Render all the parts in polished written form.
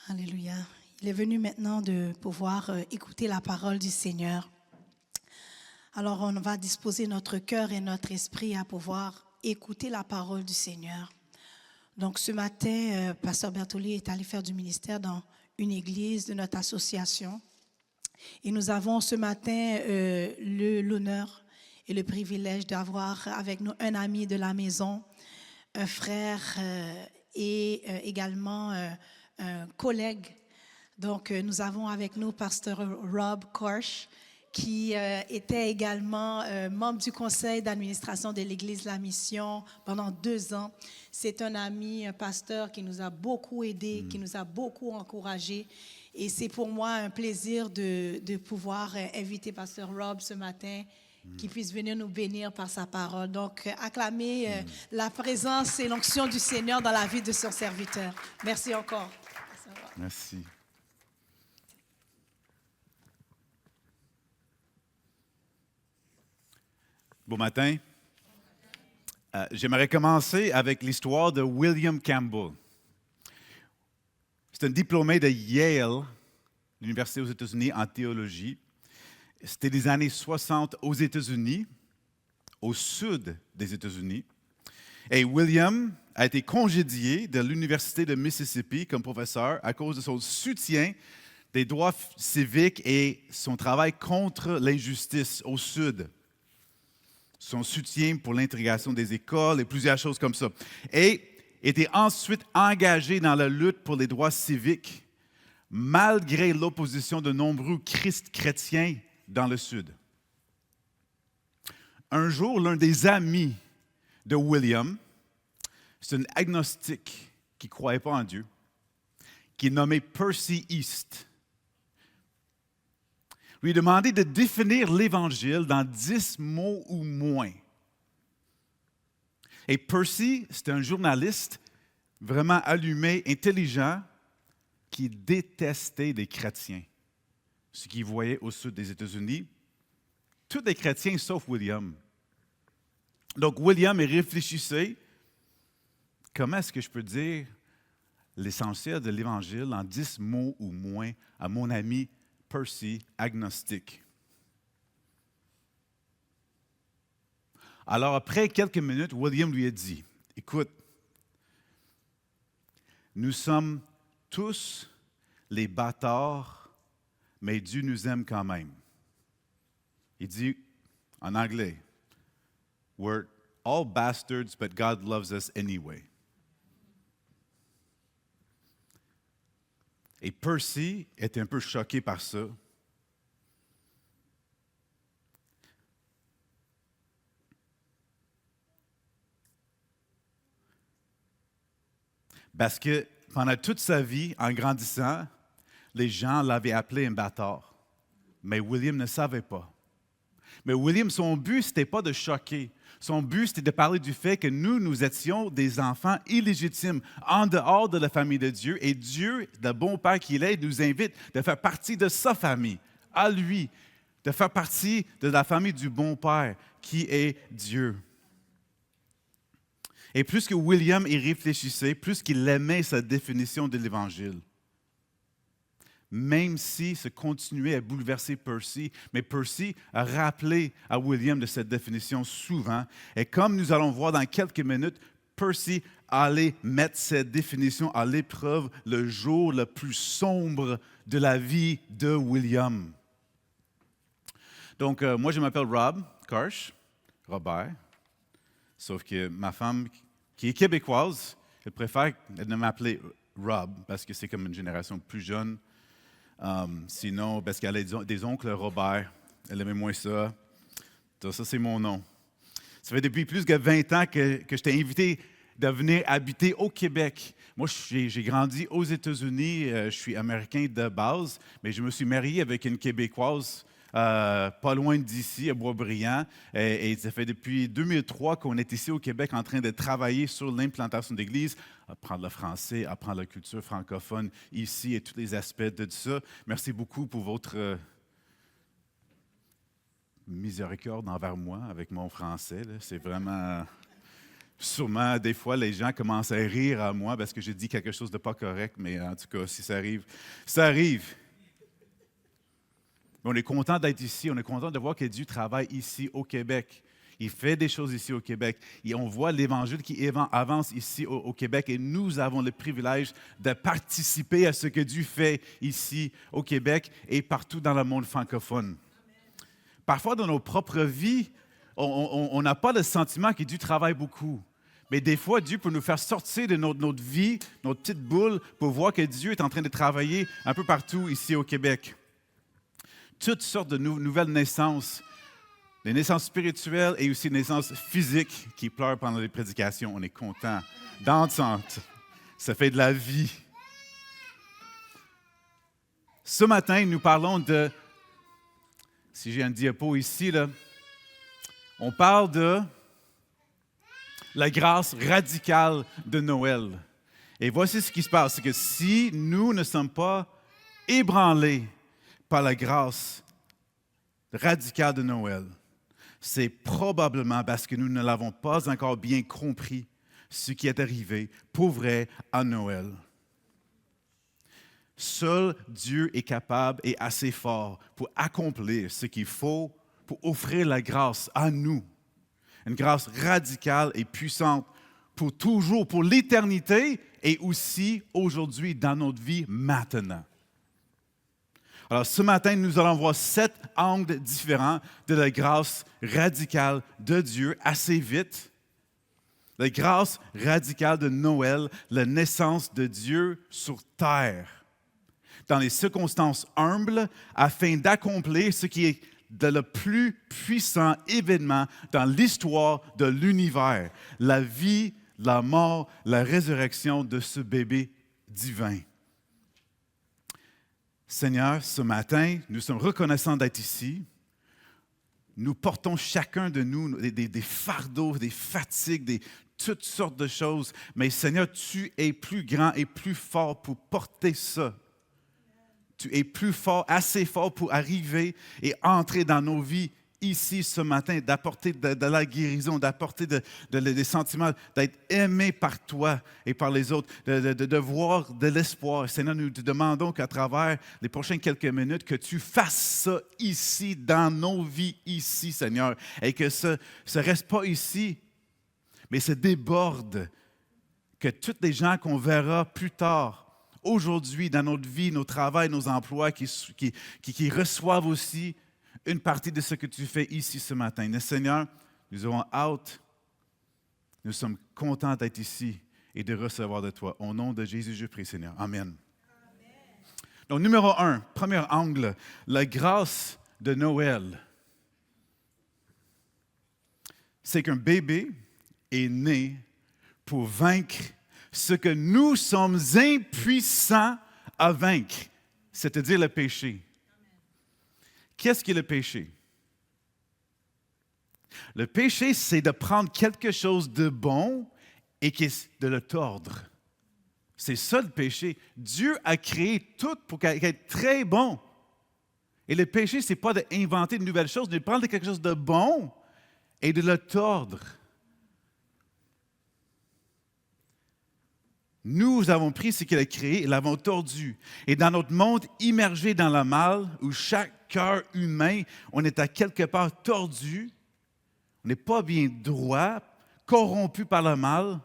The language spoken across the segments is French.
Alléluia. Il est venu maintenant de pouvoir écouter la parole du Seigneur. Alors, on va disposer notre cœur et notre esprit à pouvoir écouter la parole du Seigneur. Donc, ce matin, Pasteur Bertoli est allé faire du ministère dans une église de notre association. Et nous avons ce matin l'honneur et le privilège d'avoir avec nous un ami de la maison, un frère et également un collègue. Donc, nous avons avec nous Pasteur Rob Korsch, qui était également membre du conseil d'administration de l'Église La Mission pendant 2 ans. C'est un ami, un pasteur qui nous a beaucoup aidés, qui nous a beaucoup encouragés. Et c'est pour moi un plaisir de pouvoir inviter Pasteur Rob ce matin, qu'il puisse venir nous bénir par sa parole. Donc, acclamez la présence et l'onction du Seigneur dans la vie de son serviteur. Merci encore. Merci. Bon matin. J'aimerais commencer avec l'histoire de William Campbell. C'est un diplômé de Yale, l'université aux États-Unis en théologie. C'était les années 60 aux États-Unis, au sud des États-Unis. Et William a été congédié de l'Université de Mississippi comme professeur à cause de son soutien des droits civiques et son travail contre l'injustice au sud. Son soutien pour l'intégration des écoles et plusieurs choses comme ça. Et était ensuite engagé dans la lutte pour les droits civiques, malgré l'opposition de nombreux chrétiens dans le Sud. Un jour, l'un des amis de William, c'est un agnostique qui ne croyait pas en Dieu, qui est nommé Percy East, lui demandait de définir l'Évangile dans 10 mots ou moins. Et Percy, c'était un journaliste vraiment allumé, intelligent, qui détestait les chrétiens. Ce qu'il voyait au sud des États-Unis, tous les chrétiens sauf William. Donc William réfléchissait, comment est-ce que je peux dire l'essentiel de l'Évangile en 10 mots ou moins à mon ami Percy, agnostique. Alors, après quelques minutes, William lui a dit, « Écoute, nous sommes tous les bâtards, mais Dieu nous aime quand même. » Il dit en anglais, « We're all bastards, but God loves us anyway. » Et Percy était un peu choqué par ça. Parce que pendant toute sa vie, en grandissant, les gens l'avaient appelé un bâtard. Mais William ne savait pas. Mais William, son but, ce n'était pas de choquer. Son but, c'était de parler du fait que nous étions des enfants illégitimes, en dehors de la famille de Dieu. Et Dieu, le bon Père qu'il est, nous invite de faire partie de sa famille, à lui, de faire partie de la famille du bon Père, qui est Dieu. Et plus que William y réfléchissait, plus qu'il aimait sa définition de l'Évangile. Même si ça continuait à bouleverser Percy, mais Percy a rappelé à William de cette définition souvent. Et comme nous allons voir dans quelques minutes, Percy allait mettre cette définition à l'épreuve le jour le plus sombre de la vie de William. Donc, moi, je m'appelle Rob Korsch, Robert, sauf que ma femme, qui est québécoise, elle préfère ne m'appeler Rob, parce que c'est comme une génération plus jeune. Sinon, parce qu'elle a des oncles Robert, elle aimait moins ça. Donc, ça, c'est mon nom. Ça fait depuis plus de 20 ans que je t'ai invité de venir habiter au Québec. Moi, j'ai grandi aux États-Unis, je suis américain de base, mais je me suis marié avec une Québécoise pas loin d'ici, à Boisbriand. Et ça fait depuis 2003 qu'on est ici au Québec en train de travailler sur l'implantation d'église, apprendre le français, apprendre la culture francophone ici et tous les aspects de ça. Merci beaucoup pour votre miséricorde envers moi avec mon français. Là. C'est vraiment... Sûrement, des fois, les gens commencent à rire à moi parce que j'ai dit quelque chose de pas correct, mais en tout cas, si ça arrive, ça arrive. Mais on est content d'être ici, on est content de voir que Dieu travaille ici au Québec. Il fait des choses ici au Québec. Et on voit l'Évangile qui avance ici au Québec et nous avons le privilège de participer à ce que Dieu fait ici au Québec et partout dans le monde francophone. Parfois, dans nos propres vies, on n'a pas le sentiment que Dieu travaille beaucoup. Mais des fois, Dieu peut nous faire sortir de notre vie, notre petite boule, pour voir que Dieu est en train de travailler un peu partout ici au Québec. Toutes sortes de nouvelles naissances, des naissances spirituelles et aussi des naissances physiques qui pleurent pendant les prédications. On est content d'entendre. Ça fait de la vie. Ce matin, nous parlons de, si j'ai un diapo ici, là, on parle de la grâce radicale de Noël. Et voici ce qui se passe, c'est que si nous ne sommes pas ébranlés par la grâce radicale de Noël, c'est probablement parce que nous ne l'avons pas encore bien compris ce qui est arrivé pour vrai à Noël. Seul Dieu est capable et assez fort pour accomplir ce qu'il faut pour offrir la grâce à nous. Une grâce radicale et puissante pour toujours, pour l'éternité et aussi aujourd'hui dans notre vie maintenant. Alors ce matin, nous allons voir 7 angles différents de la grâce radicale de Dieu assez vite. La grâce radicale de Noël, la naissance de Dieu sur terre, dans les circonstances humbles, afin d'accomplir ce qui est de le plus puissant événement dans l'histoire de l'univers, la vie, la mort, la résurrection de ce bébé divin. Seigneur, ce matin, nous sommes reconnaissants d'être ici. Nous portons chacun de nous des fardeaux, des fatigues, toutes sortes de choses. Mais Seigneur, tu es plus grand et plus fort pour porter ça. Tu es plus fort, assez fort pour arriver et entrer dans nos vies ici ce matin, d'apporter de la guérison, d'apporter des sentiments, d'être aimé par toi et par les autres, de voir de l'espoir. Seigneur, nous te demandons qu'à travers les prochaines quelques minutes, que tu fasses ça ici, dans nos vies ici, Seigneur, et que ça ne reste pas ici, mais se déborde, que toutes les gens qu'on verra plus tard, aujourd'hui, dans notre vie, nos travails, nos emplois, qui reçoivent aussi une partie de ce que tu fais ici ce matin. Mais Seigneur, nous avons hâte, nous sommes contents d'être ici et de recevoir de toi. Au nom de Jésus, je prie, Seigneur. Amen. Donc, numéro 1, premier angle, la grâce de Noël. C'est qu'un bébé est né pour vaincre ce que nous sommes impuissants à vaincre, c'est-à-dire le péché. Qu'est-ce qu'est le péché? Le péché, c'est de prendre quelque chose de bon et de le tordre. C'est ça le péché. Dieu a créé tout pour qu'elle soit très bon. Et le péché, ce n'est pas d'inventer de nouvelles choses, mais de prendre quelque chose de bon et de le tordre. Nous avons pris ce qu'il a créé et l'avons tordu. Et dans notre monde immergé dans le mal, où chaque cœur humain, on est à quelque part tordu, on n'est pas bien droit, corrompu par le mal,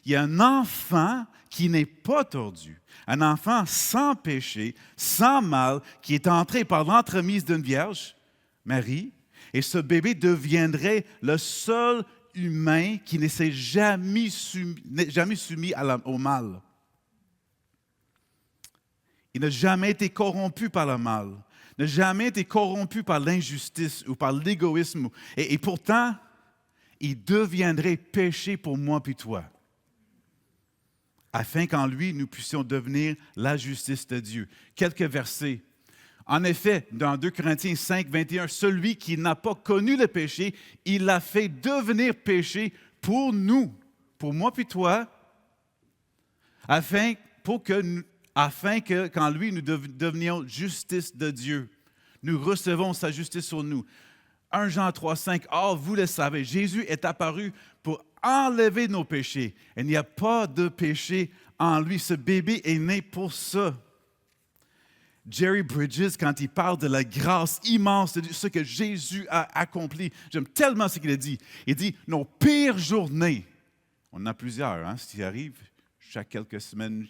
il y a un enfant qui n'est pas tordu, un enfant sans péché, sans mal, qui est entré par l'entremise d'une vierge, Marie, et ce bébé deviendrait le seul humain qui ne s'est jamais soumis au mal. Il n'a jamais été corrompu par le mal, n'a jamais été corrompu par l'injustice ou par l'égoïsme. Et pourtant, il deviendrait péché pour moi puis toi, afin qu'en lui, nous puissions devenir la justice de Dieu. Quelques versets. En effet, dans 2 Corinthiens 5, 21, celui qui n'a pas connu le péché, il l'a fait devenir péché pour nous, pour moi puis toi, afin que qu'en lui, nous devenions justice de Dieu. Nous recevons sa justice sur nous. 1 Jean 3, 5, or vous le savez, Jésus est apparu pour enlever nos péchés. Il n'y a pas de péché en lui. Ce bébé est né pour ça. Jerry Bridges, quand il parle de la grâce immense de ce que Jésus a accompli, j'aime tellement ce qu'il a dit. Il dit, nos pires journées, on en a plusieurs, hein, ce qui arrive chaque quelques semaines,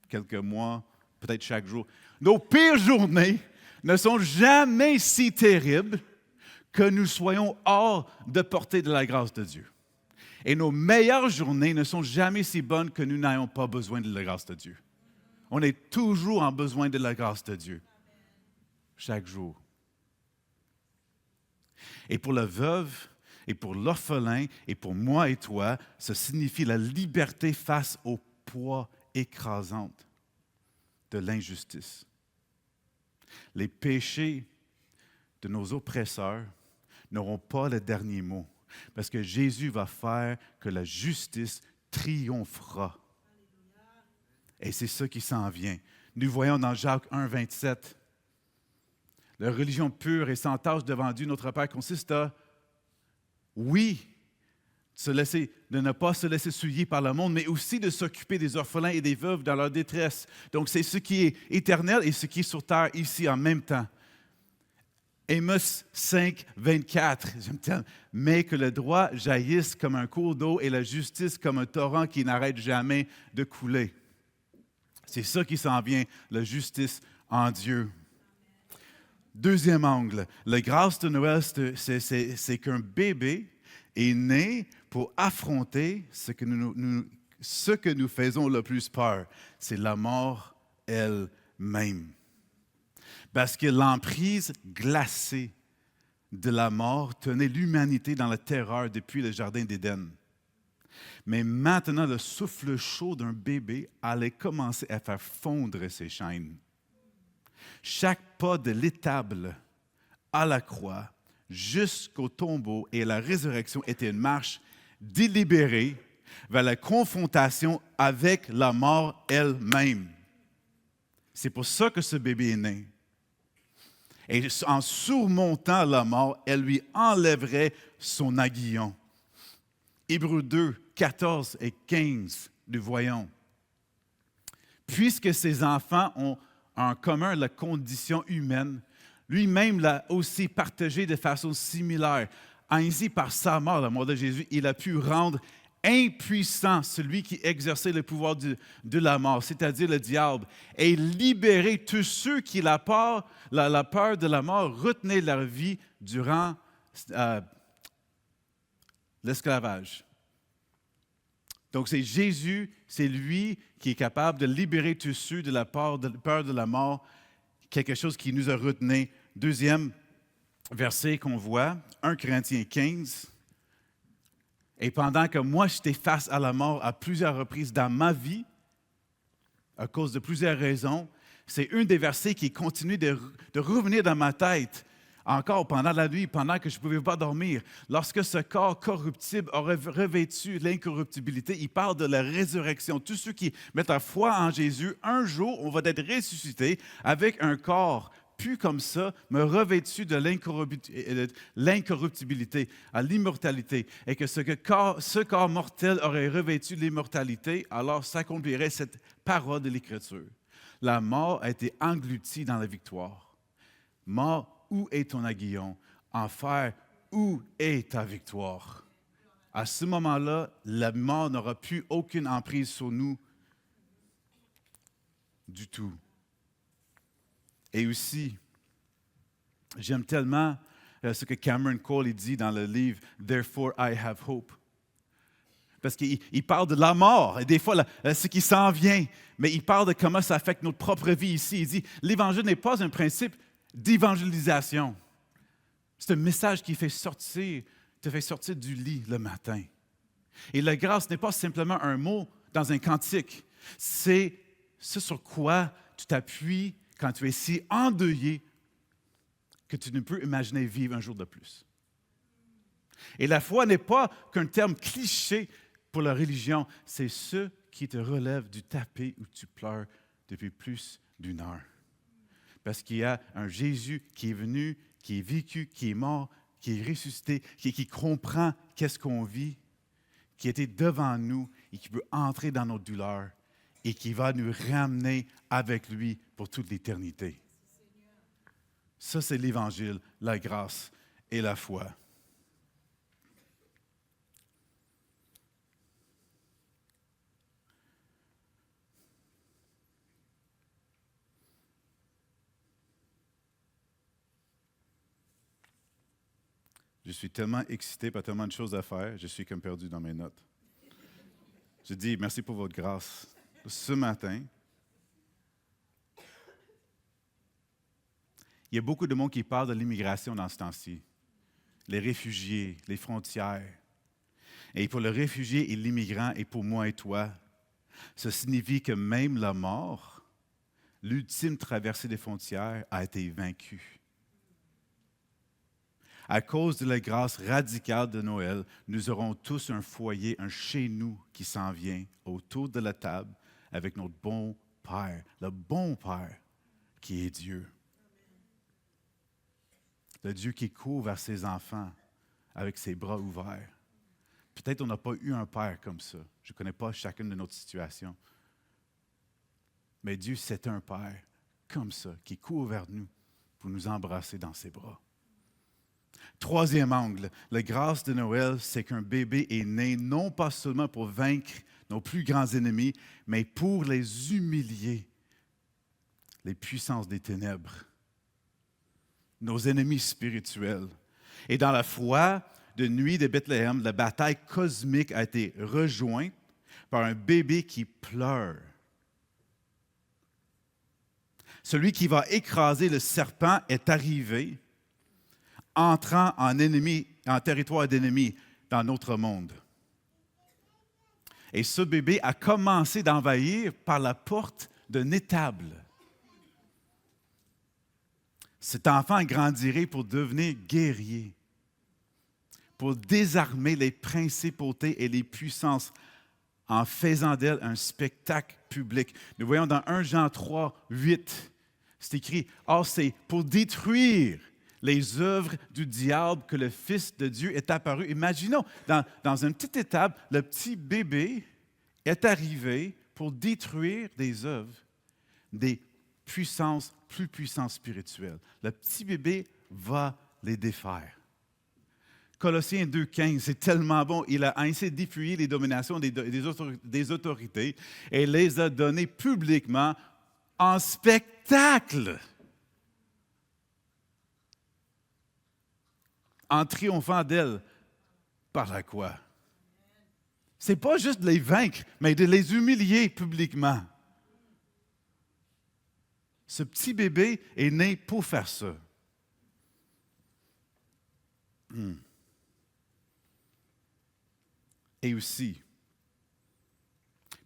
quelques mois, peut-être chaque jour. Nos pires journées ne sont jamais si terribles que nous soyons hors de portée de la grâce de Dieu. Et nos meilleures journées ne sont jamais si bonnes que nous n'ayons pas besoin de la grâce de Dieu. On est toujours en besoin de la grâce de Dieu, chaque jour. Et pour la veuve, et pour l'orphelin, et pour moi et toi, ça signifie la liberté face au poids écrasant de l'injustice. Les péchés de nos oppresseurs n'auront pas le dernier mot, parce que Jésus va faire que la justice triomphera. Et c'est ça qui s'en vient. Nous voyons dans Jacques 1, 27, la religion pure et sans tâche devant Dieu, notre Père, consiste à, oui, de ne pas se laisser souiller par le monde, mais aussi de s'occuper des orphelins et des veuves dans leur détresse. Donc, c'est ce qui est éternel et ce qui est sur terre ici en même temps. Amos 5, 24, j'aime tellement. Mais que le droit jaillisse comme un cours d'eau et la justice comme un torrent qui n'arrête jamais de couler. C'est ça qui s'en vient, la justice en Dieu. Deuxième angle, la grâce de Noël, c'est qu'un bébé est né pour affronter ce que nous faisons le plus peur, c'est la mort elle-même. Parce que l'emprise glacée de la mort tenait l'humanité dans la terreur depuis le Jardin d'Éden. Mais maintenant, le souffle chaud d'un bébé allait commencer à faire fondre ses chaînes. Chaque pas de l'étable à la croix, jusqu'au tombeau et à la résurrection était une marche délibérée vers la confrontation avec la mort elle-même. C'est pour ça que ce bébé est né. Et en surmontant la mort, elle lui enlèverait son aiguillon. Hébreux 2, 14 et 15, nous voyons. Puisque ces enfants ont en commun la condition humaine, lui-même l'a aussi partagé de façon similaire. Ainsi, par sa mort, la mort de Jésus, il a pu rendre impuissant celui qui exerçait le pouvoir de la mort, c'est-à-dire le diable, et libérer tous ceux qui, la peur de la mort, retenaient leur vie durant l'esclavage. Donc, c'est Jésus, c'est lui qui est capable de libérer tous ceux de la peur de la mort, quelque chose qui nous a retenus. Deuxième verset qu'on voit, 1 Corinthiens 15. Et pendant que moi, j'étais face à la mort à plusieurs reprises dans ma vie, à cause de plusieurs raisons, c'est un des versets qui continue de revenir dans ma tête. Encore pendant la nuit, pendant que je ne pouvais pas dormir, lorsque ce corps corruptible aurait revêtu l'incorruptibilité, il parle de la résurrection. Tous ceux qui mettent la foi en Jésus, un jour, on va être ressuscité avec un corps plus comme ça, mais revêtu de l'incorruptibilité, à l'immortalité, et que ce corps mortel aurait revêtu l'immortalité, alors s'accomplirait cette parole de l'Écriture. La mort a été engloutie dans la victoire. Mort, où est ton aiguillon? Enfer, où est ta victoire? À ce moment-là, la mort n'aura plus aucune emprise sur nous du tout. Et aussi, j'aime tellement ce que Cameron Cole dit dans le livre « Therefore I have hope ». Parce qu'il parle de la mort, et des fois, ce qui s'en vient, mais il parle de comment ça affecte notre propre vie ici. Il dit « L'Évangile n'est pas un principe d'évangélisation. C'est un message qui te fait sortir du lit le matin. Et la grâce n'est pas simplement un mot dans un cantique. C'est ce sur quoi tu t'appuies quand tu es si endeuillé que tu ne peux imaginer vivre un jour de plus. Et la foi n'est pas qu'un terme cliché pour la religion. C'est ce qui te relève du tapis où tu pleures depuis plus d'une heure. Parce qu'il y a un Jésus qui est venu, qui est vécu, qui est mort, qui est ressuscité, qui comprend qu'est-ce qu'on vit, qui était devant nous et qui veut entrer dans notre douleur et qui va nous ramener avec lui pour toute l'éternité. Ça, c'est l'Évangile, la grâce et la foi. Je suis tellement excité par tellement de choses à faire, je suis comme perdu dans mes notes. Je dis merci pour votre grâce. Ce matin, il y a beaucoup de monde qui parle de l'immigration dans ce temps-ci. Les réfugiés, les frontières. Et pour le réfugié et l'immigrant, et pour moi et toi, ça signifie que même la mort, l'ultime traversée des frontières, a été vaincue. À cause de la grâce radicale de Noël, nous aurons tous un foyer, un chez-nous qui s'en vient autour de la table avec notre bon Père, le bon Père qui est Dieu. Le Dieu qui court vers ses enfants avec ses bras ouverts. Peut-être on n'a pas eu un Père comme ça. Je ne connais pas chacune de notre situation. Mais Dieu, c'est un Père comme ça, qui court vers nous pour nous embrasser dans ses bras. Troisième angle, la grâce de Noël, c'est qu'un bébé est né non pas seulement pour vaincre nos plus grands ennemis, mais pour les humilier, les puissances des ténèbres, nos ennemis spirituels. Et dans la foi de nuit de Bethléem, la bataille cosmique a été rejointe par un bébé qui pleure. Celui qui va écraser le serpent est arrivé, entrant en territoire d'ennemi dans notre monde. Et ce bébé a commencé d'envahir par la porte d'un étable. Cet enfant grandirait pour devenir guerrier, pour désarmer les principautés et les puissances en faisant d'elle un spectacle public. Nous voyons dans 1 Jean 3, 8, c'est écrit « Or, c'est pour détruire les œuvres du diable que le Fils de Dieu est apparu. » Imaginons, dans une petite étape, le petit bébé est arrivé pour détruire des œuvres, des puissances, plus puissances spirituelles. Le petit bébé va les défaire. Colossiens 2,15, c'est tellement bon. Il a ainsi dépouillé les dominations des autorités et les a données publiquement en spectacle, en triomphant d'elles par la croix. Ce n'est pas juste de les vaincre, mais de les humilier publiquement. Ce petit bébé est né pour faire ça. Et aussi,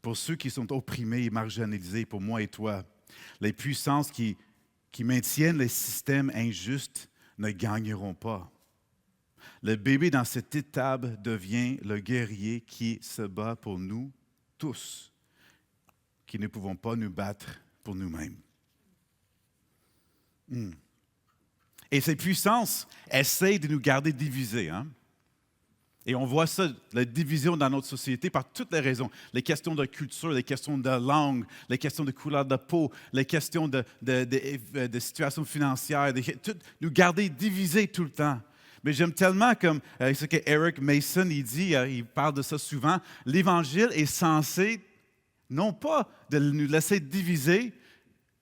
pour ceux qui sont opprimés et marginalisés, pour moi et toi, les puissances qui maintiennent les systèmes injustes ne gagneront pas. Le bébé dans cette étable devient le guerrier qui se bat pour nous tous, qui ne pouvons pas nous battre pour nous-mêmes. Et ces puissances essayent de nous garder divisés. Et on voit ça, la division dans notre société, par toutes les raisons. Les questions de culture, les questions de langue, les questions de couleur de peau, les questions de situation financière, nous garder divisés tout le temps. Mais j'aime tellement comme ce que Eric Mason il dit, il parle de ça souvent, l'Évangile est censé, non pas de nous laisser diviser,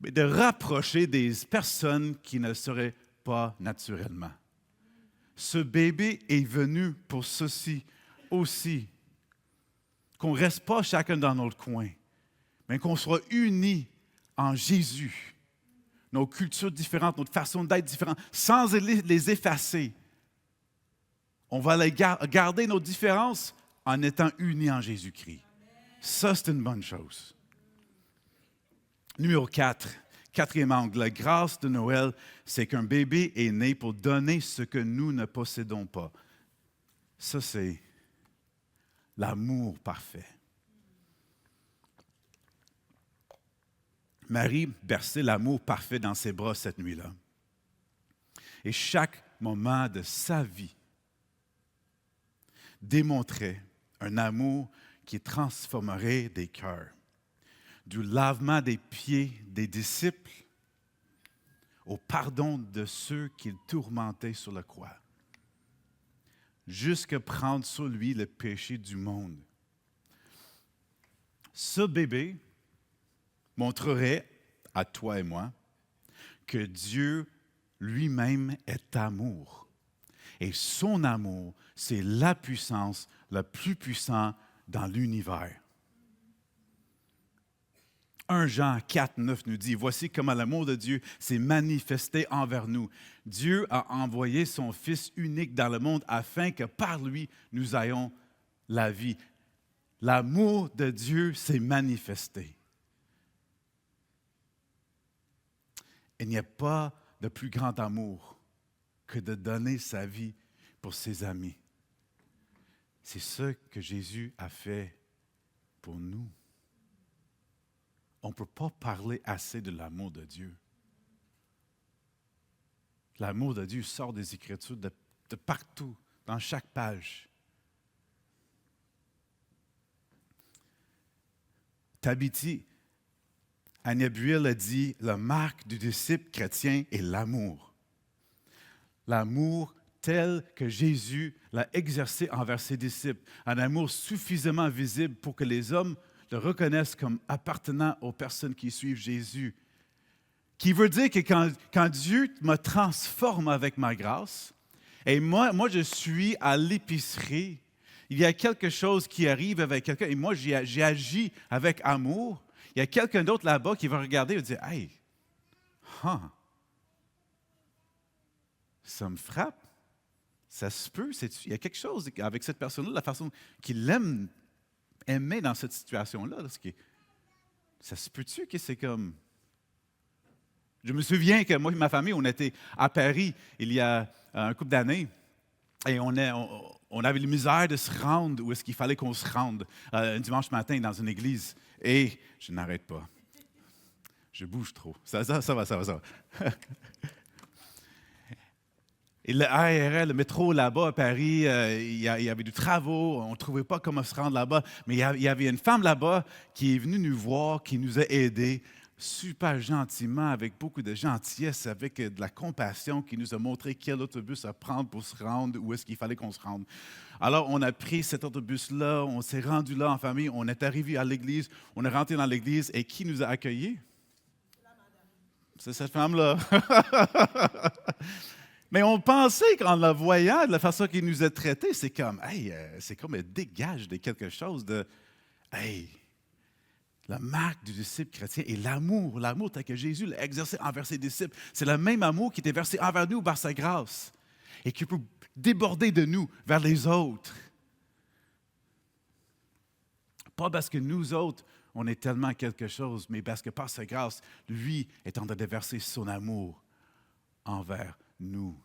mais de rapprocher des personnes qui ne le seraient pas naturellement. Ce bébé est venu pour ceci aussi, qu'on ne reste pas chacun dans notre coin, mais qu'on soit unis en Jésus. Nos cultures différentes, notre façon d'être différente, sans les effacer. On va garder nos différences en étant unis en Jésus-Christ. Ça, c'est une bonne chose. Numéro 4, quatrième angle, la grâce de Noël, c'est qu'un bébé est né pour donner ce que nous ne possédons pas. Ça, c'est l'amour parfait. Marie berçait l'amour parfait dans ses bras cette nuit-là. Et chaque moment de sa vie démontrait un amour qui transformerait des cœurs, du lavement des pieds des disciples au pardon de ceux qu'il tourmentait sur la croix, jusqu'à prendre sur lui le péché du monde. Ce bébé montrerait à toi et moi que Dieu lui-même est amour. Et son amour, c'est la puissance la plus puissante dans l'univers. 1 Jean 4, 9 nous dit, « Voici comment l'amour de Dieu s'est manifesté envers nous. Dieu a envoyé son Fils unique dans le monde afin que par lui, nous ayons la vie. » L'amour de Dieu s'est manifesté. Il n'y a pas de plus grand amour que de donner sa vie pour ses amis. C'est ce que Jésus a fait pour nous. On ne peut pas parler assez de l'amour de Dieu. L'amour de Dieu sort des Écritures de partout, dans chaque page. Tabithy Agnebuil a dit, la marque du disciple chrétien est l'amour. L'amour tel que Jésus l'a exercé envers ses disciples. Un amour suffisamment visible pour que les hommes le reconnaissent comme appartenant aux personnes qui suivent Jésus. Qui veut dire que quand Dieu me transforme avec ma grâce, et moi je suis à l'épicerie, il y a quelque chose qui arrive avec quelqu'un, et moi j'ai agi avec amour, il y a quelqu'un d'autre là-bas qui va regarder et va dire « Hey, ça me frappe, ça se peut, il y a quelque chose avec cette personne-là, la façon qu'il aime aimer dans cette situation-là. Ça se peut-tu que c'est comme... » Je me souviens que moi et ma famille, on était à Paris il y a un couple d'années et on avait la misère de se rendre où est-ce qu'il fallait qu'on se rende un dimanche matin dans une église. Et je n'arrête pas. Je bouge trop. Ça va. Et le ARL, le métro là-bas à Paris, il y avait des travaux, on ne trouvait pas comment se rendre là-bas, mais il y avait une femme là-bas qui est venue nous voir, qui nous a aidés super gentiment, avec beaucoup de gentillesse, avec de la compassion, qui nous a montré quel autobus à prendre pour se rendre, où est-ce qu'il fallait qu'on se rende. Alors, on a pris cet autobus-là, on s'est rendu là en famille, on est arrivé à l'église, on est rentré dans l'église, et qui nous a accueillis? C'est cette femme-là. Mais on pensait qu'en la voyant, de la façon qu'il nous a traités, c'est comme elle dégage de quelque chose de, la marque du disciple chrétien est l'amour tel que Jésus l'a exercé envers ses disciples. C'est le même amour qui était versé envers nous par sa grâce et qui peut déborder de nous vers les autres. Pas parce que nous autres, on est tellement quelque chose, mais parce que par sa grâce, lui est en train de verser son amour envers nous.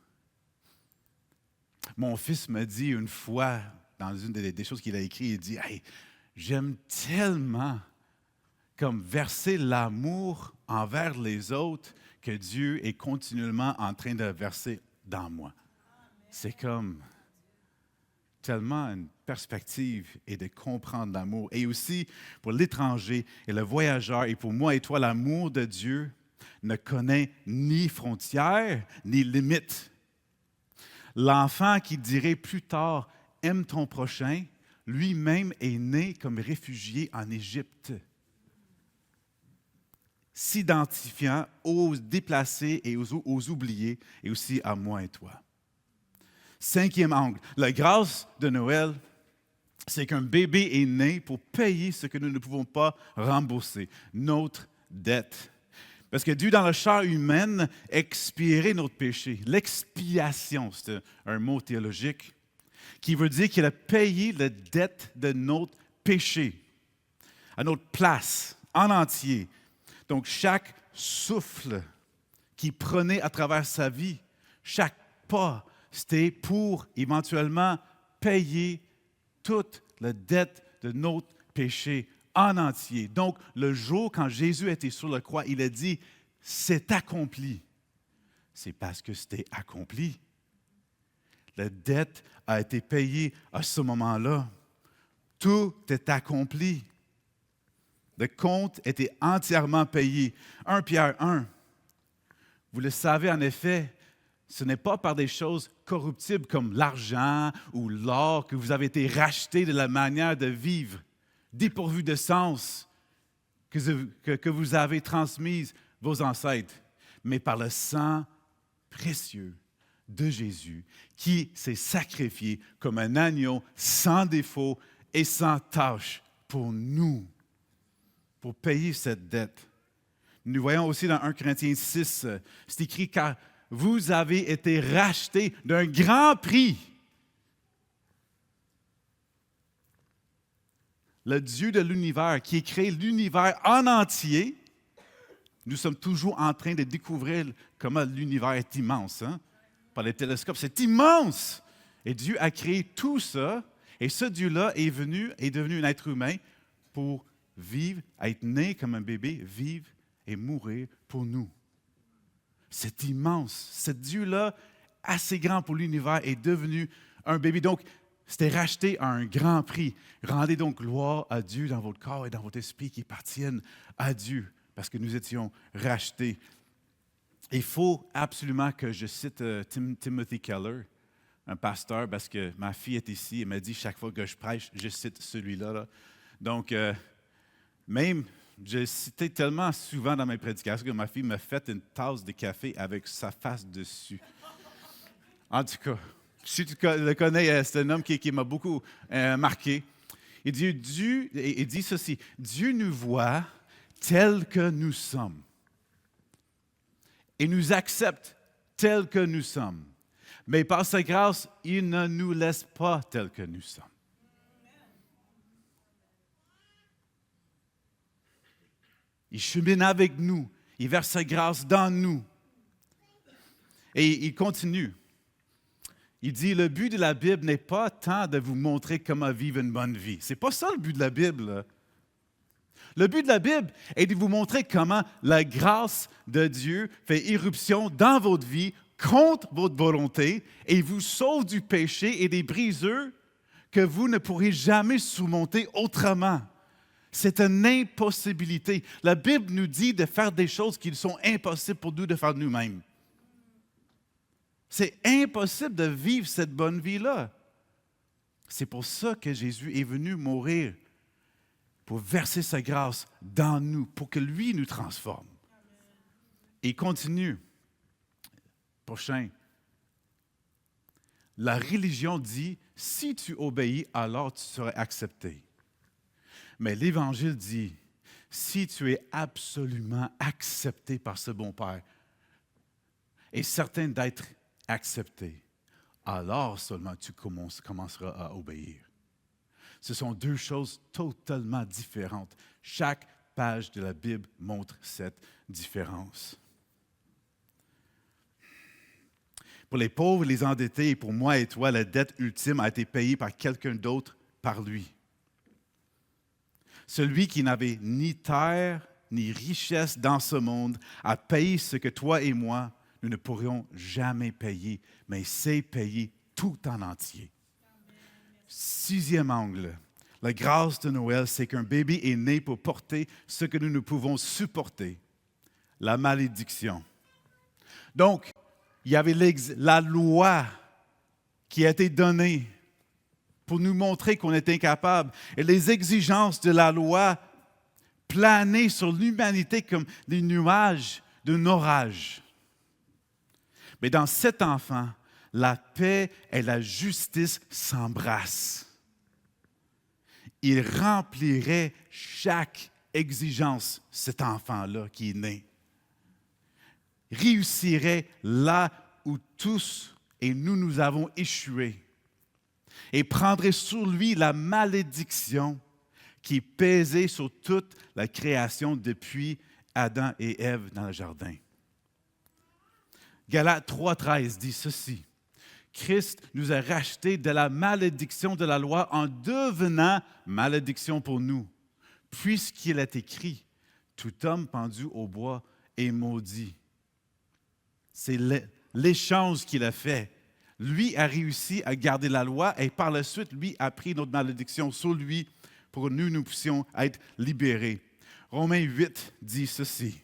Mon fils m'a dit une fois, dans une des choses qu'il a écrites, il dit « Hey, j'aime tellement comme verser l'amour envers les autres que Dieu est continuellement en train de verser dans moi. » C'est comme tellement une perspective et de comprendre l'amour. Et aussi pour l'étranger et le voyageur, et pour moi et toi, l'amour de Dieu ne connaît ni frontières, ni limites. L'enfant qui dirait plus tard « Aime ton prochain », lui-même est né comme réfugié en Égypte, s'identifiant aux déplacés et aux oubliés, et aussi à moi et toi. 5e angle, la grâce de Noël, c'est qu'un bébé est né pour payer ce que nous ne pouvons pas rembourser, notre dette. Parce que Dieu, dans la chair humaine, expirait notre péché. L'expiation, c'est un mot théologique qui veut dire qu'il a payé la dette de notre péché à notre place, en entier. Donc, chaque souffle qu'il prenait à travers sa vie, chaque pas, c'était pour éventuellement payer toute la dette de notre péché en entier. Donc, le jour quand Jésus était sur la croix, il a dit « C'est accompli ». C'est parce que c'était accompli. La dette a été payée à ce moment-là. Tout est accompli. Le compte était entièrement payé. 1 Pierre 1. Vous le savez en effet, ce n'est pas par des choses corruptibles comme l'argent ou l'or que vous avez été rachetés de la manière de vivre, dépourvue de sens, que vous avez transmise vos ancêtres, mais par le sang précieux de Jésus, qui s'est sacrifié comme un agneau sans défaut et sans tache pour nous, pour payer cette dette. Nous voyons aussi dans 1 Corinthiens 6, c'est écrit « Car vous avez été rachetés d'un grand prix. » Le Dieu de l'univers qui a créé l'univers en entier, nous sommes toujours en train de découvrir comment l'univers est immense. Hein? Par les télescopes, c'est immense! Et Dieu a créé tout ça, et ce Dieu-là est devenu un être humain pour vivre, être né comme un bébé, vivre et mourir pour nous. C'est immense. Ce Dieu-là, assez grand pour l'univers, est devenu un bébé. Donc, c'était racheté à un grand prix. Rendez donc gloire à Dieu dans votre corps et dans votre esprit qui appartiennent à Dieu, parce que nous étions rachetés. Il faut absolument que je cite Timothy Keller, un pasteur, parce que ma fille est ici et m'a dit chaque fois que je prêche, je cite celui-là. Là. Donc, même, je citais tellement souvent dans mes prédications que ma fille m'a fait une tasse de café avec sa face dessus. En tout cas, si tu le connais, c'est un homme qui m'a beaucoup marqué. Il dit ceci, « Dieu nous voit tels que nous sommes et nous accepte tels que nous sommes. Mais par sa grâce, il ne nous laisse pas tels que nous sommes. » Il chemine avec nous. Il verse sa grâce dans nous. Et il continue. Il dit, le but de la Bible n'est pas tant de vous montrer comment vivre une bonne vie. Ce n'est pas ça le but de la Bible. Là. Le but de la Bible est de vous montrer comment la grâce de Dieu fait irruption dans votre vie contre votre volonté et vous sauve du péché et des brisures que vous ne pourrez jamais surmonter autrement. C'est une impossibilité. La Bible nous dit de faire des choses qui sont impossibles pour nous de faire nous-mêmes. C'est impossible de vivre cette bonne vie-là. C'est pour ça que Jésus est venu mourir, pour verser sa grâce dans nous, pour que lui nous transforme. Et il continue. Prochain. La religion dit, si tu obéis, alors tu seras accepté. Mais l'Évangile dit, si tu es absolument accepté par ce bon Père et certain d'être accepté, alors seulement tu commenceras à obéir. Ce sont deux choses totalement différentes. Chaque page de la Bible montre cette différence. Pour les pauvres, les endettés, et pour moi et toi, la dette ultime a été payée par quelqu'un d'autre, par lui. Celui qui n'avait ni terre ni richesse dans ce monde a payé ce que toi et moi, nous ne pourrions jamais payer, mais c'est payer tout en entier. 6e angle, la grâce de Noël, c'est qu'un bébé est né pour porter ce que nous ne pouvons supporter, la malédiction. Donc, il y avait la loi qui a été donnée pour nous montrer qu'on est incapable. Et les exigences de la loi planaient sur l'humanité comme des nuages d'un orage. Mais dans cet enfant, la paix et la justice s'embrassent. Il remplirait chaque exigence, cet enfant-là qui est né. Réussirait là où tous et nous avons échoué. Et prendrait sur lui la malédiction qui pesait sur toute la création depuis Adam et Ève dans le jardin. Galates 3,13 dit ceci. Christ nous a rachetés de la malédiction de la loi en devenant malédiction pour nous, puisqu'il est écrit, tout homme pendu au bois est maudit. C'est l'échange qu'il a fait. Lui a réussi à garder la loi et par la suite, lui a pris notre malédiction sur lui pour que nous puissions être libérés. Romains 8 dit ceci.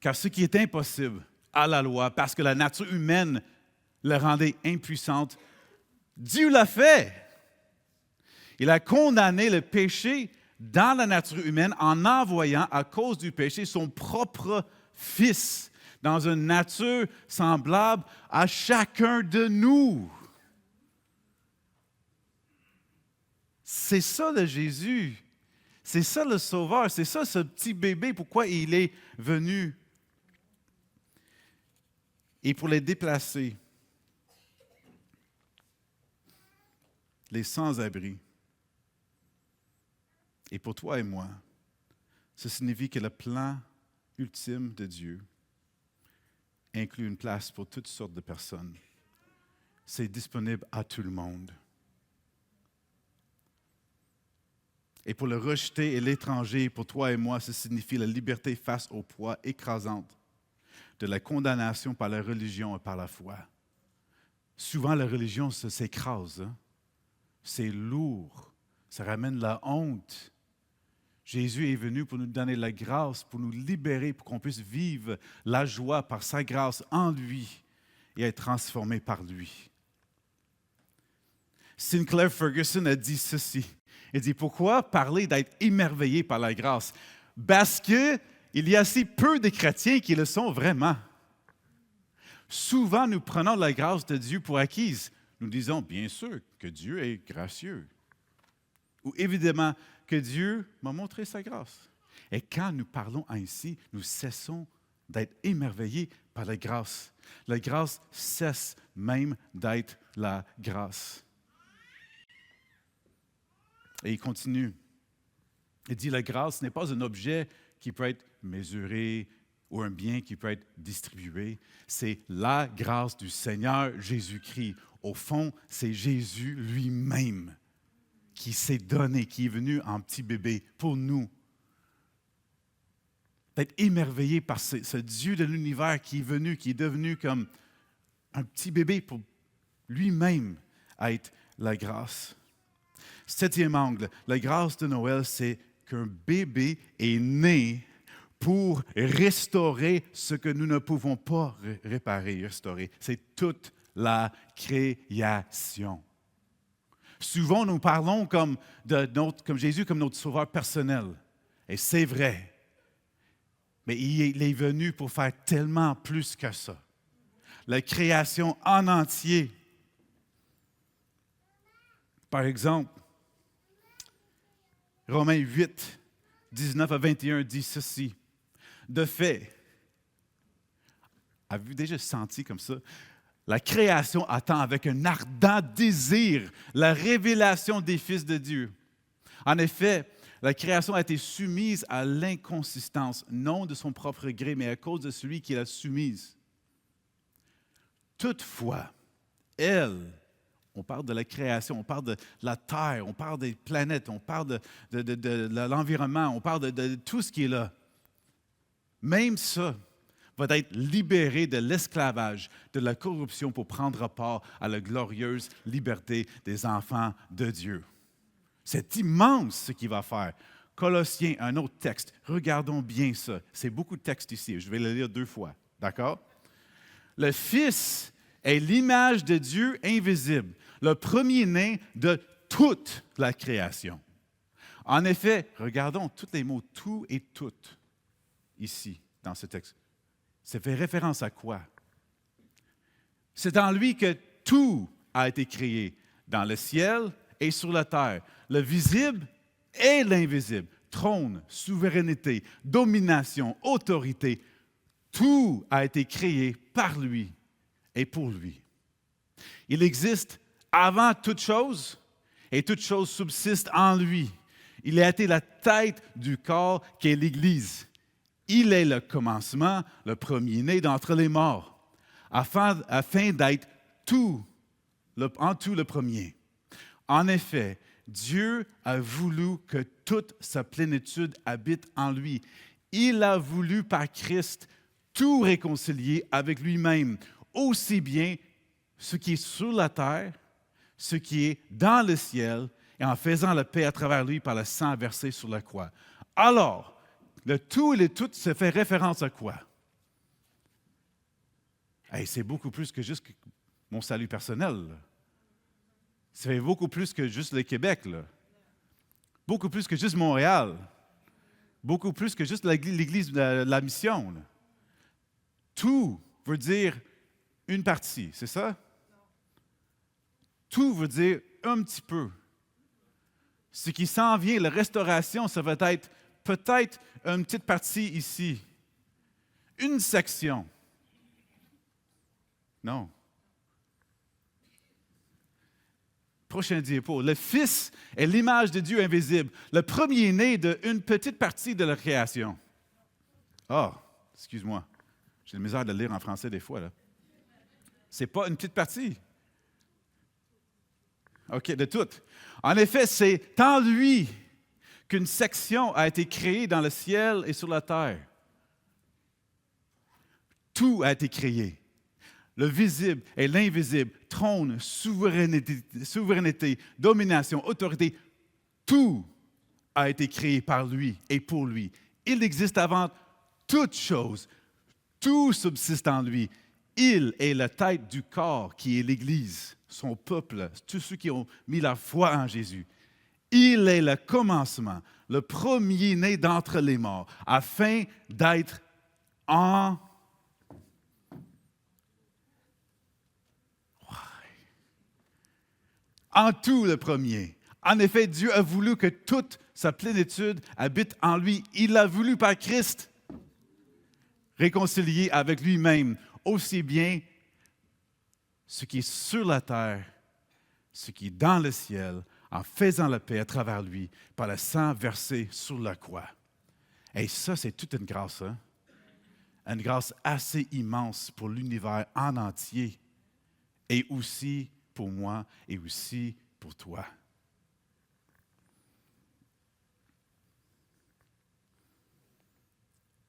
Car ce qui est impossible à la loi, parce que la nature humaine le rendait impuissante, Dieu l'a fait. Il a condamné le péché dans la nature humaine en envoyant, à cause du péché, son propre Fils dans une nature semblable à chacun de nous. C'est ça le Jésus. C'est ça le Sauveur. C'est ça ce petit bébé, pourquoi il est venu. Et pour les déplacer, les sans-abri, et pour toi et moi, ça signifie que le plan ultime de Dieu inclut une place pour toutes sortes de personnes. C'est disponible à tout le monde. Et pour le rejeté et l'étranger, pour toi et moi, ça signifie la liberté face au poids écrasant de la condamnation par la religion et par la foi. Souvent, la religion s'écrase. Hein? C'est lourd. Ça ramène la honte. Jésus est venu pour nous donner la grâce, pour nous libérer, pour qu'on puisse vivre la joie par sa grâce en lui et être transformé par lui. Sinclair Ferguson a dit ceci. Il dit, pourquoi parler d'être émerveillé par la grâce? Parce qu'il y a si peu de chrétiens qui le sont vraiment. Souvent, nous prenons la grâce de Dieu pour acquise. Nous disons, bien sûr, que Dieu est gracieux. Ou évidemment, que Dieu m'a montré sa grâce. Et quand nous parlons ainsi, nous cessons d'être émerveillés par la grâce. La grâce cesse même d'être la grâce. Et il continue. Il dit, la grâce n'est pas un objet qui peut être mesuré ou un bien qui peut être distribué. C'est la grâce du Seigneur Jésus-Christ. Au fond, c'est Jésus lui-même qui s'est donné, qui est venu en petit bébé pour nous. D'être émerveillé par ce Dieu de l'univers qui est venu, qui est devenu comme un petit bébé pour lui-même être la grâce. 7e angle, la grâce de Noël, c'est qu'un bébé est né pour restaurer ce que nous ne pouvons pas réparer, restaurer. C'est toute la création. Souvent, nous parlons comme Jésus comme notre sauveur personnel. Et c'est vrai. Mais il est venu pour faire tellement plus que ça. La création en entier. Par exemple, Romains 8, 19 à 21 dit ceci. De fait, avez-vous déjà senti comme ça? La création attend avec un ardent désir la révélation des fils de Dieu. En effet, la création a été soumise à l'inconsistance, non de son propre gré, mais à cause de celui qui l'a soumise. Toutefois, on parle de la création, on parle de la terre, on parle des planètes, on parle de l'environnement, on parle de tout ce qui est là. Même ça va être libéré de l'esclavage, de la corruption pour prendre part à la glorieuse liberté des enfants de Dieu. C'est immense ce qu'il va faire. Colossiens, un autre texte. Regardons bien ça. C'est beaucoup de textes ici. Je vais le lire 2 fois. D'accord? Le Fils est l'image de Dieu invisible, le premier-né de toute la création. En effet, regardons tous les mots « tout » et « toute » ici, dans ce texte. Ça fait référence à quoi? C'est en lui que tout a été créé, dans le ciel et sur la terre, le visible et l'invisible, trône, souveraineté, domination, autorité. Tout a été créé par lui et pour lui. Il existe avant toute chose et toute chose subsiste en lui. Il a été la tête du corps qu'est l'Église. Il est le commencement, le premier-né d'entre les morts, afin d'être en tout le premier. En effet, Dieu a voulu que toute sa plénitude habite en lui. Il a voulu par Christ tout réconcilier avec lui-même, aussi bien ce qui est sur la terre, ce qui est dans le ciel, et en faisant la paix à travers lui par le sang versé sur la croix. Alors, le tout et le tout se fait référence à quoi? Hey, c'est beaucoup plus que juste mon salut personnel, là. C'est beaucoup plus que juste le Québec, là. Beaucoup plus que juste Montréal. Beaucoup plus que juste l'Église de la mission, là. Tout veut dire une partie, c'est ça? Tout veut dire un petit peu. Ce qui s'en vient, la restauration, ça va être peut-être une petite partie ici. Une section. Non. Prochain diapo. Le Fils est l'image de Dieu invisible, le premier-né d'une petite partie de la création. Ah, excuse-moi. J'ai la misère de le lire en français des fois, là. C'est pas une petite partie. OK, de tout. En effet, c'est en lui qu'une section a été créée dans le ciel et sur la terre. Tout a été créé. Le visible et l'invisible, trône, souveraineté, domination, autorité, tout a été créé par lui et pour lui. Il existe avant toute chose. Tout subsiste en lui. Il est la tête du corps qui est l'Église, son peuple, tous ceux qui ont mis la foi en Jésus. Il est le commencement, le premier-né d'entre les morts, afin d'être en tout le premier. En effet, Dieu a voulu que toute sa plénitude habite en lui. Il l'a voulu par Christ, réconcilié avec lui-même, aussi bien ce qui est sur la terre, ce qui est dans le ciel, en faisant la paix à travers lui, par le sang versé sur la croix. Et ça, c'est toute une grâce, hein? Une grâce assez immense pour l'univers en entier, et aussi pour moi, et aussi pour toi.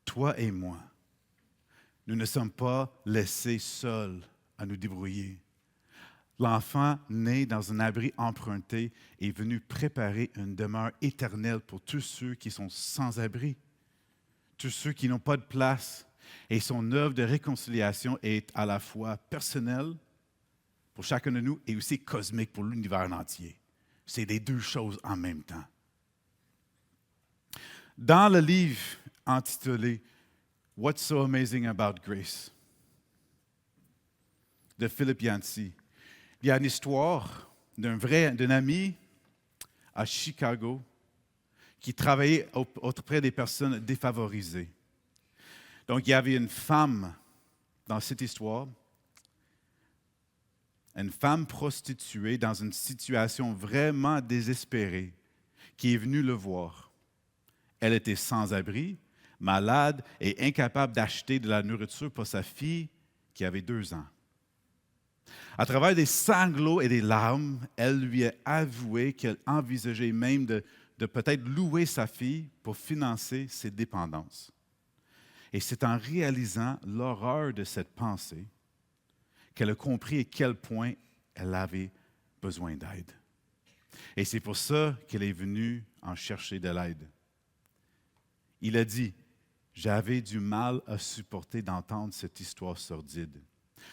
Toi et moi, nous ne sommes pas laissés seuls à nous débrouiller. L'enfant né dans un abri emprunté est venu préparer une demeure éternelle pour tous ceux qui sont sans abri, tous ceux qui n'ont pas de place. Et son œuvre de réconciliation est à la fois personnelle pour chacun de nous et aussi cosmique pour l'univers entier. C'est les deux choses en même temps. Dans le livre intitulé « What's so amazing about grace » de Philip Yancey, il y a une histoire d'un ami à Chicago qui travaillait auprès des personnes défavorisées. Donc, il y avait une femme dans cette histoire, une femme prostituée dans une situation vraiment désespérée, qui est venue le voir. Elle était sans abri, malade et incapable d'acheter de la nourriture pour sa fille qui avait 2 ans. À travers des sanglots et des larmes, elle lui a avoué qu'elle envisageait même de peut-être louer sa fille pour financer ses dépendances. Et c'est en réalisant l'horreur de cette pensée qu'elle a compris à quel point elle avait besoin d'aide. Et c'est pour ça qu'elle est venue en chercher de l'aide. Il a dit, « J'avais du mal à supporter d'entendre cette histoire sordide. »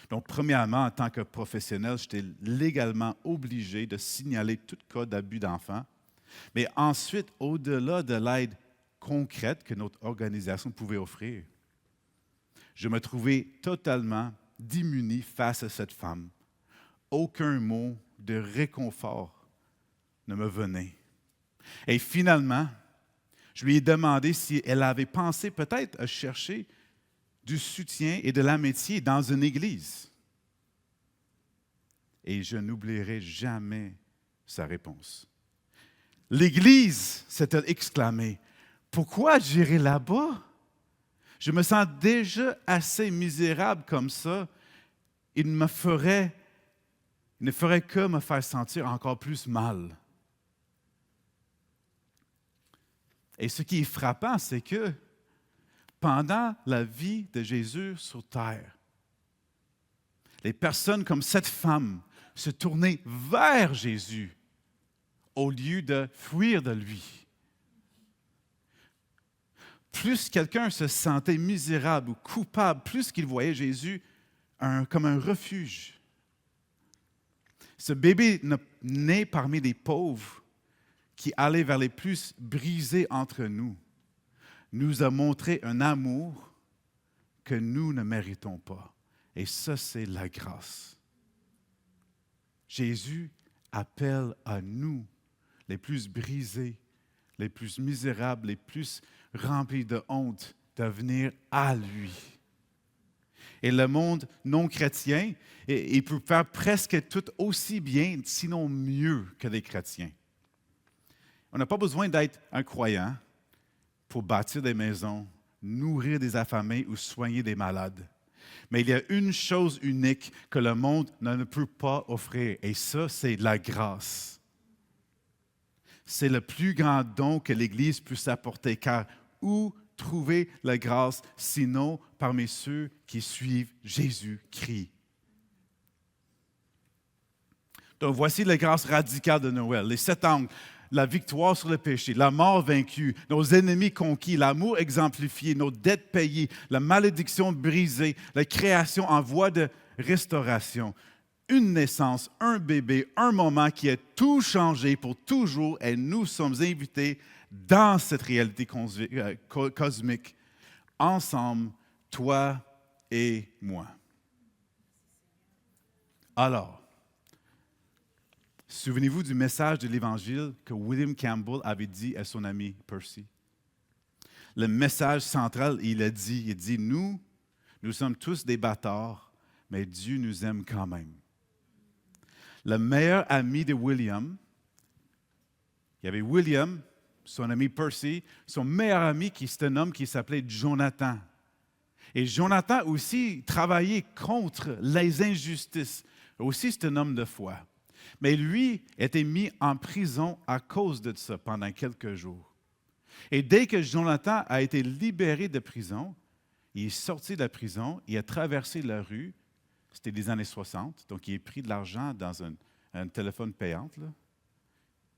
Donc, premièrement, en tant que professionnel, j'étais légalement obligé de signaler tout cas d'abus d'enfants. Mais ensuite, au-delà de l'aide concrète que notre organisation pouvait offrir, je me trouvais totalement démuni face à cette femme. Aucun mot de réconfort ne me venait. Et finalement, je lui ai demandé si elle avait pensé peut-être à chercher du soutien et de l'amitié dans une église. Et je n'oublierai jamais sa réponse. L'église, s'est-elle exclamée, pourquoi j'irai là-bas? Je me sens déjà assez misérable comme ça. Il ne ferait que me faire sentir encore plus mal. Et ce qui est frappant, c'est que pendant la vie de Jésus sur terre, Les personnes comme cette femme se tournaient vers Jésus au lieu de fuir de lui. Plus quelqu'un se sentait misérable ou coupable, plus qu'il voyait Jésus comme un refuge. Ce bébé né parmi les pauvres qui allait vers les plus brisés entre nous, nous a montré un amour que nous ne méritons pas. Et ça, c'est la grâce. Jésus appelle à nous, les plus brisés, les plus misérables, les plus remplis de honte, de venir à lui. Et le monde non chrétien, il peut faire presque tout aussi bien, sinon mieux que les chrétiens. On n'a pas besoin d'être un croyant pour bâtir des maisons, nourrir des affamés ou soigner des malades. Mais il y a une chose unique que le monde ne peut pas offrir, et ça, c'est la grâce. C'est le plus grand don que l'Église puisse apporter, car où trouver la grâce, sinon parmi ceux qui suivent Jésus-Christ? Donc voici la grâce radicale de Noël, les 7 angles. La victoire sur le péché, la mort vaincue, nos ennemis conquis, l'amour exemplifié, nos dettes payées, la malédiction brisée, la création en voie de restauration, une naissance, un bébé, un moment qui a tout changé pour toujours et nous sommes invités dans cette réalité cosmique, ensemble, toi et moi. Alors, souvenez-vous du message de l'Évangile que William Campbell avait dit à son ami Percy. Le message central, il dit, nous sommes tous des bâtards, mais Dieu nous aime quand même. Le meilleur ami de William, il y avait William, son ami Percy, son meilleur ami, c'est un homme qui s'appelait Jonathan. Et Jonathan aussi travaillait contre les injustices. Aussi, c'est un homme de foi. Mais lui était mis en prison à cause de ça pendant quelques jours. Et dès que Jonathan a été libéré de prison, il est sorti de la prison, il a traversé la rue, c'était les années 60, donc il a pris de l'argent dans un téléphone payant là,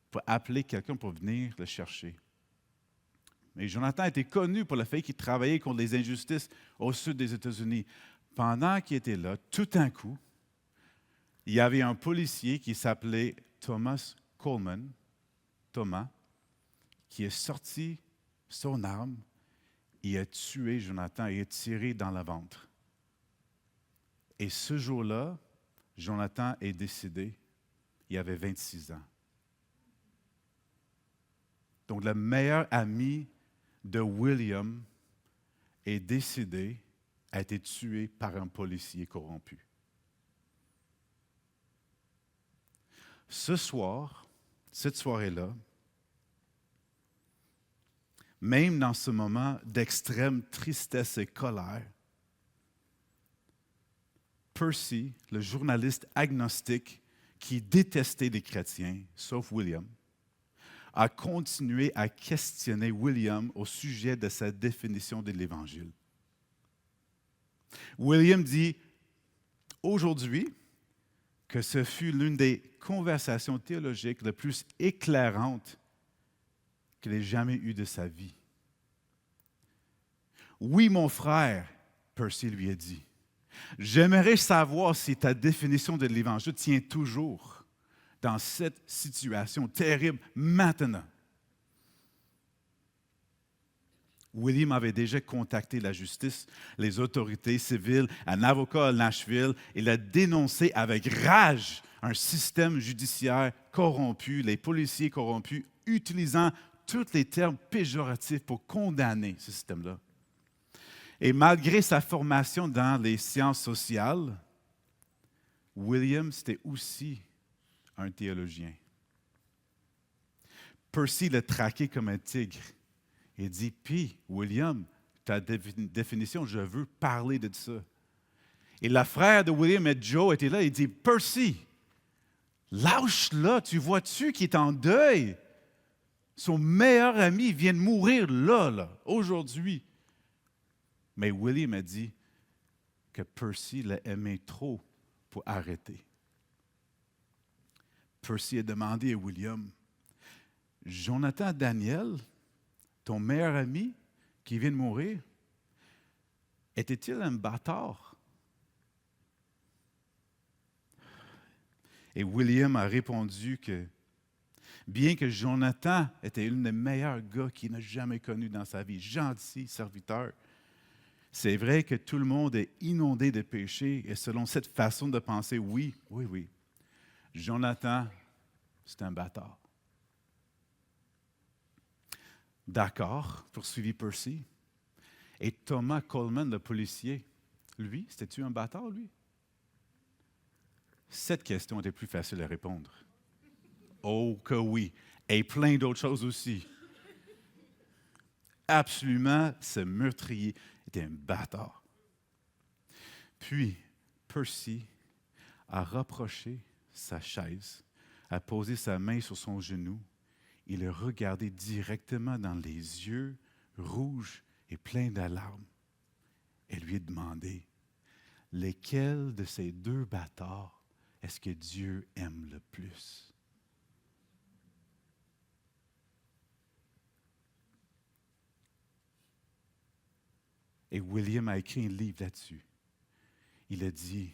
pour appeler quelqu'un pour venir le chercher. Mais Jonathan était connu pour le fait qu'il travaillait contre les injustices au sud des États-Unis. Pendant qu'il était là, tout d'un coup, il y avait un policier qui s'appelait Thomas Coleman, Thomas, qui est sorti son arme, il a tué Jonathan et a tiré dans le ventre. Et ce jour-là, Jonathan est décédé, il avait 26 ans. Donc le meilleur ami de William est décédé, a été tué par un policier corrompu. Ce soir, cette soirée-là, même dans ce moment d'extrême tristesse et colère, Percy, le journaliste agnostique qui détestait les chrétiens, sauf William, a continué à questionner William au sujet de sa définition de l'Évangile. William dit aujourd'hui que ce fut l'une des conversations théologiques les plus éclairantes qu'il ait jamais eues de sa vie. Oui, mon frère, Percy lui a dit, j'aimerais savoir si ta définition de l'Évangile tient toujours dans cette situation terrible maintenant. William avait déjà contacté la justice, les autorités civiles, un avocat à Nashville. Il a dénoncé avec rage un système judiciaire corrompu, les policiers corrompus, utilisant tous les termes péjoratifs pour condamner ce système-là. Et malgré sa formation dans les sciences sociales, William, c'était aussi un théologien. Percy l'a traqué comme un tigre. Il dit, puis, William, ta définition, je veux parler de ça. Et le frère de William et Joe était là, il dit, Percy, lâche-le, tu vois-tu qu'il est en deuil? Son meilleur ami vient de mourir là, aujourd'hui. Mais William a dit que Percy l'aimait trop pour arrêter. Percy a demandé à William, « Jonathan Daniel, ton meilleur ami qui vient de mourir, était-il un bâtard? » Et William a répondu que, bien que Jonathan était l'un des meilleurs gars qu'il n'a jamais connu dans sa vie, gentil serviteur, c'est vrai que tout le monde est inondé de péché et selon cette façon de penser, oui, Jonathan, c'est un bâtard. D'accord, poursuivit Percy. Et Thomas Coleman, le policier, lui, c'était-tu un bâtard, lui? Cette question était plus facile à répondre. Oh que oui, et plein d'autres choses aussi. Absolument, ce meurtrier était un bâtard. Puis, Percy a rapproché sa chaise, a posé sa main sur son genou, il a regardé directement dans les yeux rouges et pleins d'alarmes et lui a demandé, « Lesquels de ces deux bâtards est-ce que Dieu aime le plus? » Et William a écrit un livre là-dessus. Il a dit,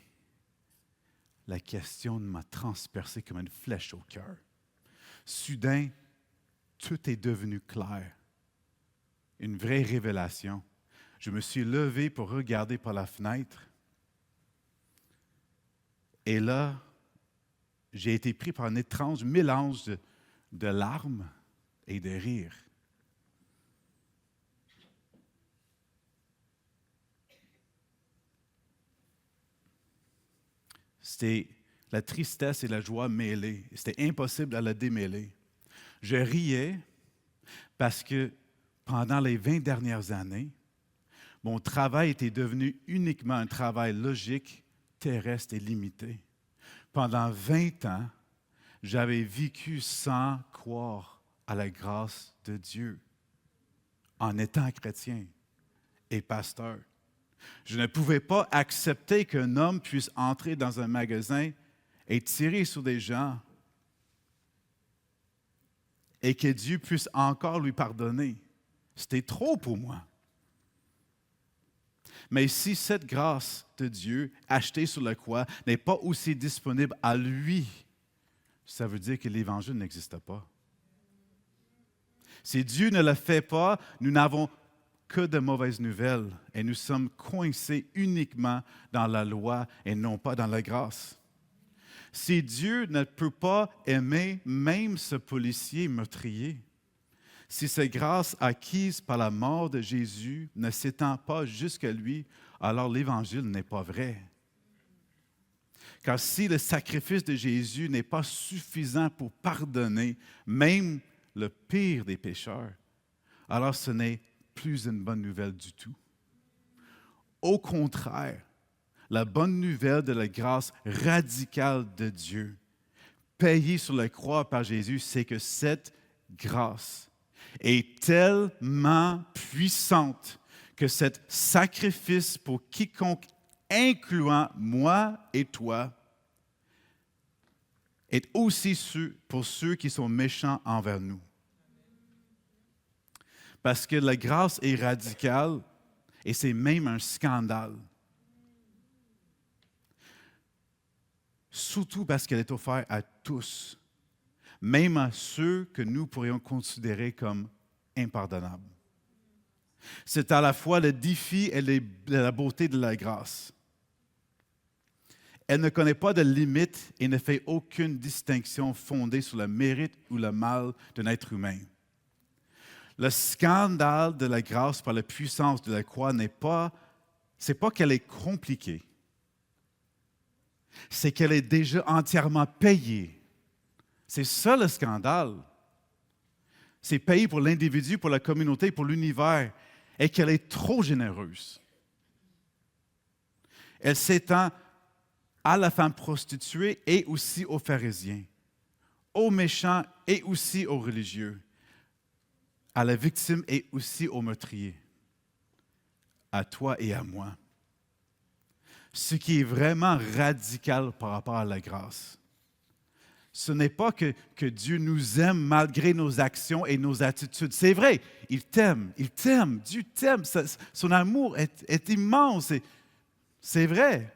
la question m'a transpercé comme une flèche au cœur. Soudain, tout est devenu clair. Une vraie révélation. Je me suis levé pour regarder par la fenêtre. Et là, j'ai été pris par un étrange mélange de larmes et de rires. C'était la tristesse et la joie mêlées. C'était impossible à la démêler. Je riais parce que pendant les 20 dernières années, mon travail était devenu uniquement un travail logique, terrestre et limité. Pendant 20 ans, j'avais vécu sans croire à la grâce de Dieu en étant chrétien et pasteur. Je ne pouvais pas accepter qu'un homme puisse entrer dans un magasin et tirer sur des gens et que Dieu puisse encore lui pardonner. C'était trop pour moi. Mais si cette grâce de Dieu, achetée sur la croix, n'est pas aussi disponible à lui, ça veut dire que l'Évangile n'existe pas. Si Dieu ne le fait pas, nous n'avons que de mauvaises nouvelles et nous sommes coincés uniquement dans la loi et non pas dans la grâce. Si Dieu ne peut pas aimer même ce policier meurtrier, si cette grâce acquise par la mort de Jésus ne s'étend pas jusqu'à lui, alors l'Évangile n'est pas vrai. Car si le sacrifice de Jésus n'est pas suffisant pour pardonner même le pire des pécheurs, alors ce n'est plus une bonne nouvelle du tout. Au contraire, la bonne nouvelle de la grâce radicale de Dieu, payée sur la croix par Jésus, c'est que cette grâce est tellement puissante que cet sacrifice pour quiconque, incluant moi et toi, est aussi pour ceux qui sont méchants envers nous. Parce que la grâce est radicale et c'est même un scandale. Surtout parce qu'elle est offerte à tous, même à ceux que nous pourrions considérer comme impardonnables. C'est à la fois le défi et la beauté de la grâce. Elle ne connaît pas de limite et ne fait aucune distinction fondée sur le mérite ou le mal d'un être humain. Le scandale de la grâce par la puissance de la croix c'est pas qu'elle est compliquée, c'est qu'elle est déjà entièrement payée. C'est ça le scandale. C'est payé pour l'individu, pour la communauté, pour l'univers, et qu'elle est trop généreuse. Elle s'étend à la femme prostituée et aussi aux pharisiens, aux méchants et aussi aux religieux, à la victime et aussi au meurtrier, à toi et à moi. ce qui est vraiment radical par rapport à la grâce. Ce n'est pas que Dieu nous aime malgré nos actions et nos attitudes. C'est vrai, il t'aime, Dieu t'aime, son amour est immense, c'est vrai.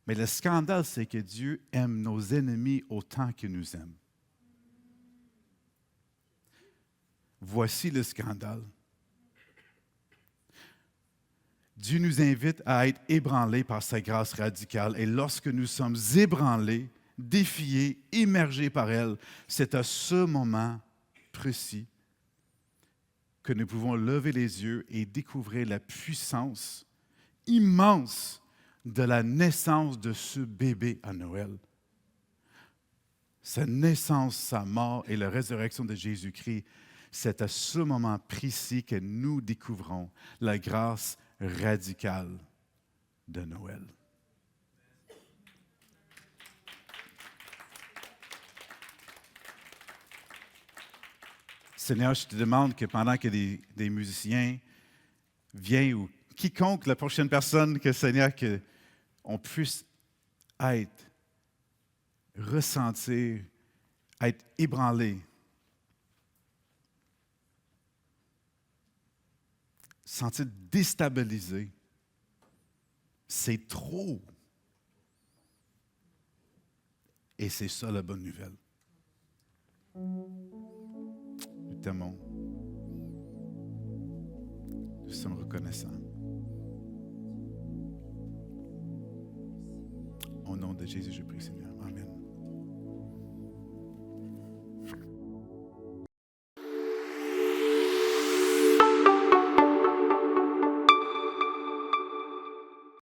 Mais le scandale, c'est que Dieu aime nos ennemis autant qu'il nous aime. Voici le scandale. Dieu nous invite à être ébranlés par sa grâce radicale. Et lorsque nous sommes ébranlés, défiés, immergés par elle, c'est à ce moment précis que nous pouvons lever les yeux et découvrir la puissance immense de la naissance de ce bébé à Noël. Sa naissance, sa mort et la résurrection de Jésus-Christ, c'est à ce moment précis que nous découvrons la grâce radicale de Noël. Seigneur, je te demande que pendant que des musiciens viennent ou quiconque, la prochaine personne, que Seigneur, qu'on puisse être, ressentir, être ébranlé, sentir déstabilisé. C'est trop. Et c'est ça la bonne nouvelle. Nous t'aimons. Nous sommes reconnaissants. Au nom de Jésus, je prie, Seigneur. Amen.